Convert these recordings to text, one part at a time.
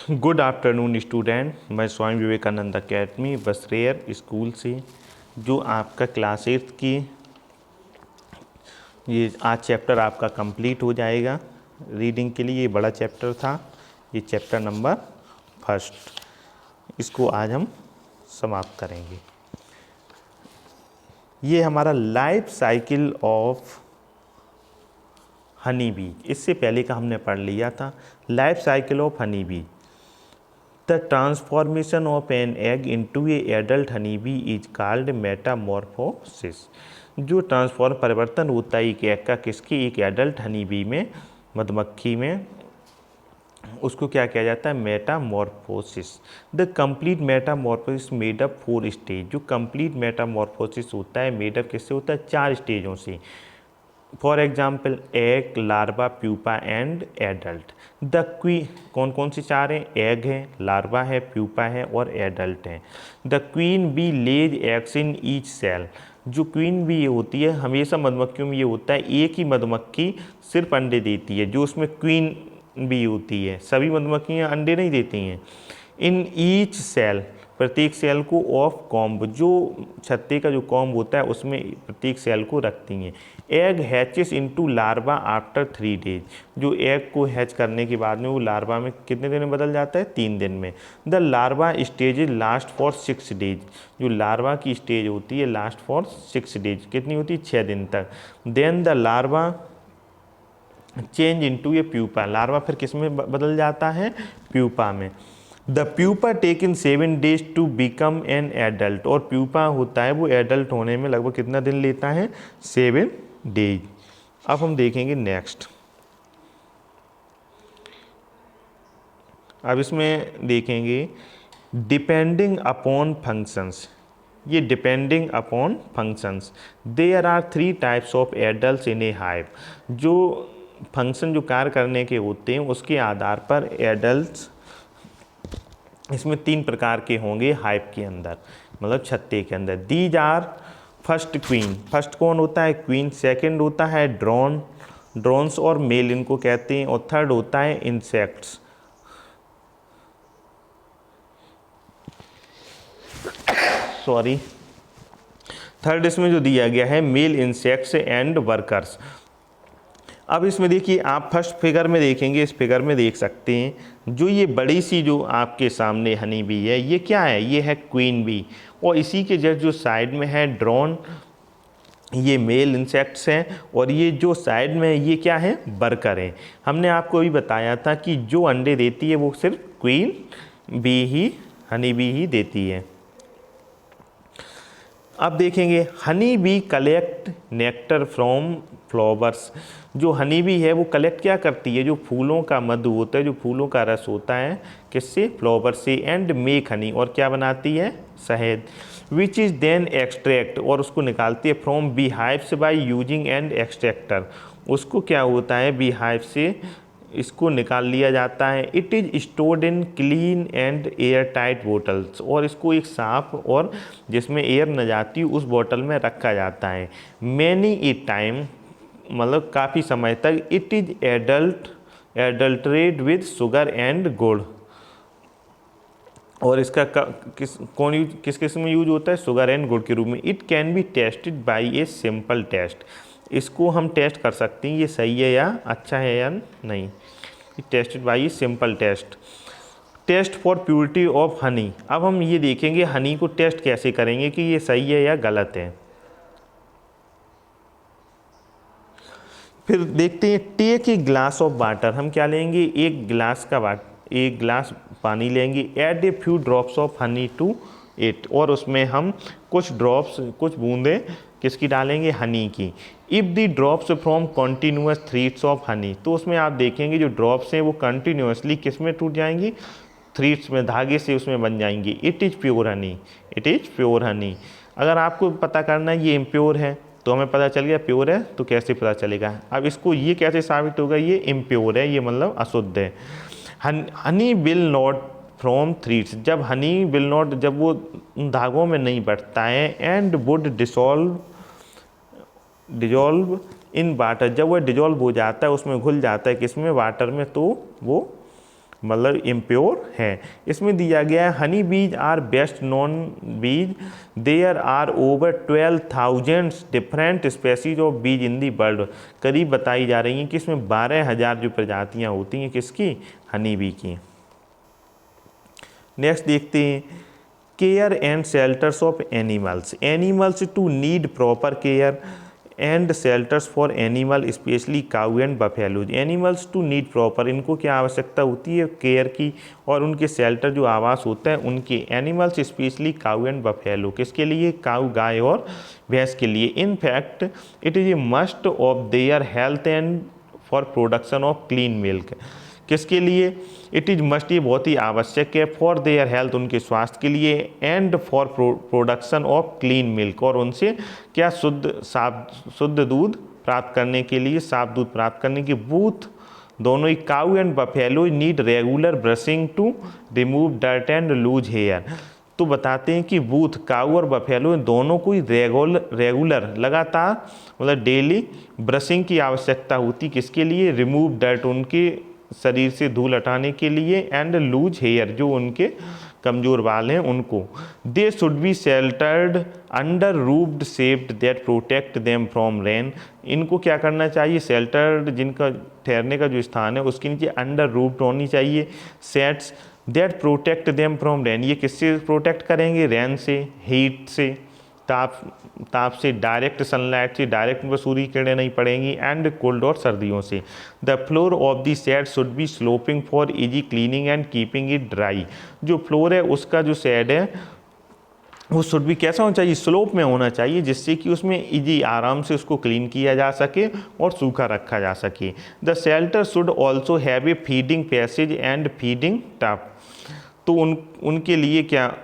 Good afternoon student, मैं Swami Vivekananda academy बसरेर school से जो आपका क्लास 8 की ये आज चैप्टर आपका कंप्लीट हो जाएगा। रीडिंग के लिए ये बड़ा चैप्टर था, ये चैप्टर नंबर 1। इसको आज हम समाप्त करेंगे। ये हमारा life cycle of honey bee, इससे पहले का हमने पढ़ लिया था। Life cycle of honey bee, the transformation of an egg into A adult honey bee is called Metamorphosis. जो ट्रांसफॉर्म परिवर्तन होता है एक एग का किसकी, एक एडल्ट हनी बी में, मधुमक्खी में, उसको क्या किया जाता है, Metamorphosis. The complete Metamorphosis made up 4 stage. जो कंप्लीट मेटामॉर्फोसिस होता है मेड अप किससे होता है, 4 स्टेजों से। For example egg, larva, pupa and adult. The कौन कौन सी 4 हैं, एग है, लार्वा है, प्यूपा है और एडल्ट है। The queen bee lays eggs in each cell. जो क्वीन बी ये होती है, हमेशा मधुमक्खियों में ये होता है एक ही मधुमक्खी सिर्फ अंडे देती है, जो उसमें क्वीन बी होती है। सभी मधुमक्खियाँ अंडे नहीं देती हैं। इन ईच सेल, प्रत्येक सेल को ऑफ कॉम्ब, जो छत्ते का जो कॉम्ब होता है उसमें प्रत्येक सेल को रखती हैं। Egg hatches into larva after 3 days. जो एग को हैच करने के बाद में वो लार्वा में कितने दिन में बदल जाता है, 3 दिन में। The larva stage last for 6 days. जो लार्वा की स्टेज होती है लास्ट फॉर 6 डेज, कितनी होती है, 6 दिन तक। Then the larva change into a pupa. Larva फिर किस में बदल जाता है, प्यूपा में। The pupa take in 7 days to become an adult. और प्यूपा होता है वो एडल्ट होने में लगभग कितना दिन लेता है, 7 डेज। अब हम देखेंगे नेक्स्ट। अब इसमें देखेंगे डिपेंडिंग अपॉन फंक्शंस। ये depending upon functions, there are 3 types of adults in a hive. जो फंक्शन जो कार्य करने के होते हैं उसके आधार पर एडल्ट्स इसमें 3 प्रकार के होंगे हाइव के अंदर, मतलब छत्ते के अंदर। These are first queen. First कौन होता है, क्वीन। सेकंड होता है ड्रोन, ड्रोन्स और मेल इनको कहते हैं। और थर्ड होता है इंसेक्ट्स। सॉरी, थर्ड इसमें जो दिया गया है मेल इंसेक्ट्स एंड वर्कर्स। अब इसमें देखिए, आप फर्स्ट फिगर में देखेंगे, इस फिगर में देख सकते हैं जो ये बड़ी सी जो आपके सामने हनी बी है, ये क्या है, ये है क्वीन बी। और इसी के जस्ट जो साइड में है ड्रोन, ये मेल इंसेक्ट्स हैं। और ये जो साइड में ये क्या है, वर्कर हैं। हमने आपको भी बताया था कि जो अंडे देती है वो सिर्फ क्वीन बी ही, हनी बी ही देती है। अब देखेंगे honey bee collect nectar from flowers. जो हनी बी है वो कलेक्ट क्या करती है, जो फूलों का मधु होता है, जो फूलों का रस होता है, किससे, फ्लावर से। एंड मेक हनी, और क्या बनाती है, शहद। विच इज़ देन एक्सट्रैक्ट, और उसको निकालती है from bee hives by using and extractor. उसको क्या होता है, बी हाइव से इसको निकाल लिया जाता है। It is stored in clean and air tight bottles, और इसको एक साफ और जिसमें एयर न जाती उस बोतल में रखा जाता है। मैनी ए टाइम, मतलब काफ़ी समय तक। It is adulterate with sugar and gur. और इसका किस किस में यूज होता है, शुगर एंड गुड़ के रूप में। It can be tested by a simple test. इसको हम टेस्ट कर सकते हैं ये सही है या अच्छा है या नहीं। Tested by simple test. Test for purity of honey. अब हम ये देखेंगे हनी को टेस्ट कैसे करेंगे कि ये सही है या गलत है। फिर देखते हैं, take a glass of water. हम क्या लेंगे, एक गिलास पानी लेंगे। Add a few drops of honey to it, और उसमें हम कुछ ड्रॉप्स, कुछ बूंदें किसकी डालेंगे, हनी की। If the drops from continuous threads of honey, तो उसमें आप देखेंगे जो ड्रॉप्स हैं वो कंटिन्यूसली किस में टूट जाएंगी, थ्रीड्स में, धागे से उसमें बन जाएंगी। It is pure Honey, it is pure Honey. अगर आपको पता करना है ये इम्प्योर है, तो हमें पता चल गया प्योर है, तो कैसे पता चलेगा। अब इसको ये कैसे साबित होगा, ये इम्प्योर है, ये मतलब अशुद्ध है। हनी विल नॉट फ्रॉम थ्रीड्स, जब हनी विल नॉट, जब वो धागों में नहीं बढ़ता है। And would dissolve in water, जब वह डिजॉल्व हो जाता है, उसमें घुल जाता है किसमें, वाटर में, तो वो मतलब इम्प्योर है। इसमें दिया गया है honey bees are best known bees, there are over 12,000 different species of bees in the world. करीब बताई जा रही हैं कि इसमें 12,000 जो प्रजातियाँ होती हैं किसकी, हनी बी की। नेक्स्ट देखते हैं care and shelters of animals. Animals too need proper care and shelters for animal specially cow and buffaloes. Animals too need proper, इनको क्या आवश्यकता होती है केयर की, और उनके शेल्टर जो आवास होता है उनके। Animals specially cow and buffalo, किसके लिए, काऊ गाय और भैंस के लिए। In fact it is a must of their health and for production of clean milk. किसके लिए, इट इज़ मस्ट, ये बहुत ही आवश्यक है, फॉर देयर हेल्थ, उनके स्वास्थ्य के लिए, and for production of clean milk, और उनसे क्या, शुद्ध दूध प्राप्त करने के लिए, साफ दूध प्राप्त करने की। बूथ दोनों ही cow and buffalo need regular brushing to remove dirt and loose hair. तो बताते हैं कि बूथ काऊ और बफेलो दोनों को ही रेगुलर लगातार मतलब डेली ब्रशिंग की आवश्यकता होती, किसके लिए, रिमूव डर्ट, उनके शरीर से धूल हटाने के लिए, एंड लूज हेयर, जो उनके कमज़ोर बाल हैं उनको। दे should B sheltered under roofed shaped that protect them from rain. इनको क्या करना चाहिए, शेल्टर्ड, जिनका ठहरने का जो स्थान है उसके नीचे अंडर रूफ्ड होनी चाहिए sets that protect them from rain. ये किससे प्रोटेक्ट करेंगे, रेन से, हीट से, ताप से, डायरेक्ट सनलाइट से, डायरेक्ट उन पर सूर्य किरणें नहीं पड़ेंगी, एंड कोल्ड और सर्दियों से। The floor of the shed should be sloping for easy cleaning and keeping it dry. जो फ्लोर है उसका जो शेड है वो शुड भी कैसा होना चाहिए, स्लोप में होना चाहिए, जिससे कि उसमें इजी आराम से उसको क्लीन किया जा सके और सूखा रखा जा सके। The shelter should also have a feeding passage and feeding tub. तो उनके लिए क्या,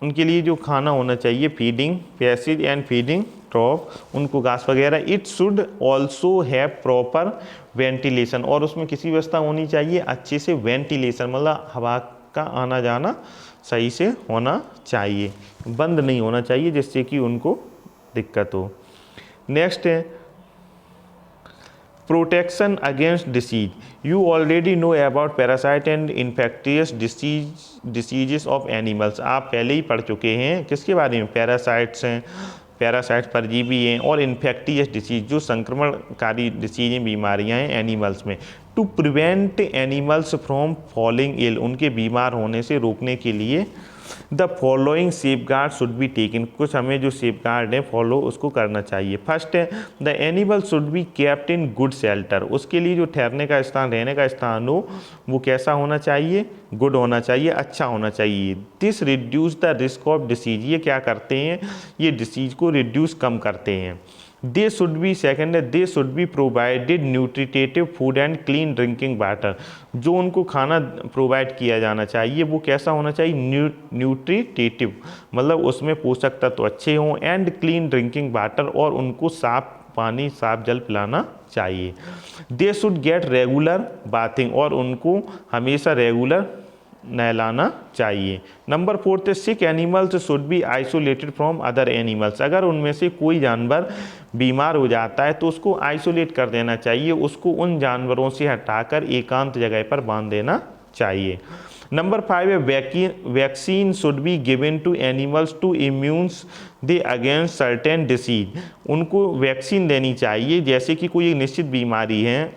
उनके लिए जो खाना होना चाहिए, feeding passage and feeding top, उनको घास वगैरह। It should also have proper ventilation, और उसमें किसी व्यवस्था होनी चाहिए अच्छे से वेंटिलेशन, मतलब हवा का आना जाना सही से होना चाहिए, बंद नहीं होना चाहिए जिससे कि उनको दिक्कत हो। नेक्स्ट है protection against disease. You already know about parasite and infectious diseases of animals. आप पहले ही पढ़ चुके हैं किसके बारे में, पैरासाइट्स हैं, पैरासाइट परजीवी हैं, और इन्फेक्टियस डिसीज जो संक्रमणकारी डिसीजें, बीमारियां हैं एनिमल्स में। To prevent animals from falling ill, उनके बीमार होने से रोकने के लिए the following safeguard should be taken. कुछ हमें जो सेफगार्ड है फॉलो उसको करना चाहिए। फर्स्ट है the animal should be kept in good shelter. उसके लिए जो ठहरने का स्थान, रहने का स्थान हो वो कैसा होना चाहिए, गुड होना चाहिए, अच्छा होना चाहिए। This reduce the risk of disease. ये क्या करते हैं, ये डिसीज को रिड्यूस कम करते हैं। दे शुड बी, सेकेंड है they should be provided nutritive food and clean drinking water. जो उनको खाना प्रोवाइड किया जाना चाहिए वो कैसा होना चाहिए, न्यूट्रिटेटिव, मतलब उसमें पोषक तत्व अच्छे हों, एंड क्लीन ड्रिंकिंग वाटर, और उनको साफ पानी, साफ जल पिलाना चाहिए। They should get regular bathing, और उनको हमेशा रेगुलर नहलाना चाहिए। Number 4 sick animals should be isolated from other animals. अगर उनमें से कोई जानवर बीमार हो जाता है तो उसको आइसोलेट कर देना चाहिए, उसको उन जानवरों से हटाकर एकांत जगह पर बांध देना चाहिए। नंबर 5 है vaccine should be given to animals to immunise they against certain disease. उनको वैक्सीन देनी चाहिए, जैसे कि कोई एक निश्चित बीमारी है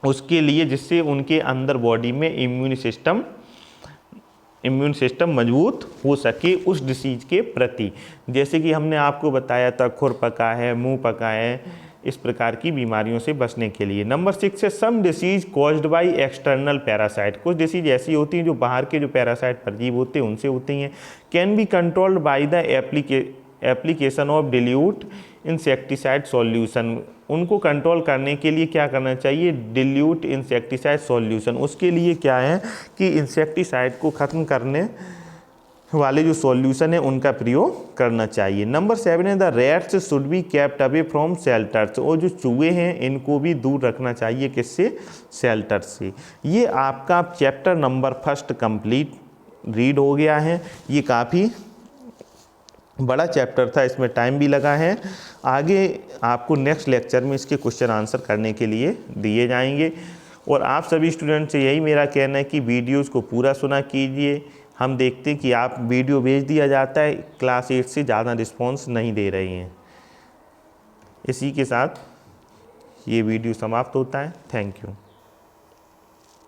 उसके लिए, जिससे उनके अंदर बॉडी में इम्यून सिस्टम मजबूत हो सके उस डिसीज के प्रति। जैसे कि हमने आपको बताया था खुर पका है, मुंह पका है, इस प्रकार की बीमारियों से बचने के लिए। नंबर 6 है some disease caused by external parasite. कुछ डिसीज ऐसी होती हैं जो बाहर के जो पैरासाइट परजीव होते हैं उनसे होती हैं। Can be controlled by the application of dilute insecticide solution. उनको कंट्रोल करने के लिए क्या करना चाहिए, डिल्यूट इंसेक्टिसाइड सॉल्यूशन। उसके लिए क्या है कि इंसेक्टिसाइड को ख़त्म करने वाले जो सॉल्यूशन है उनका प्रयोग करना चाहिए। नंबर 7 है the rats should be kept away from shelters. और जो चूहे हैं इनको भी दूर रखना चाहिए, किससे, शेल्टर से। ये आपका चैप्टर नंबर 1 कंप्लीट रीड हो गया है। ये काफ़ी बड़ा चैप्टर था, इसमें टाइम भी लगा है। आगे आपको नेक्स्ट लेक्चर में इसके क्वेश्चन आंसर करने के लिए दिए जाएंगे। और आप सभी स्टूडेंट से यही मेरा कहना है कि वीडियोज़ को पूरा सुना कीजिए। हम देखते हैं कि आप वीडियो भेज दिया जाता है, क्लास 8 से ज़्यादा रिस्पॉन्स नहीं दे रही हैं। इसी के साथ ये वीडियो समाप्त होता है। Thank you.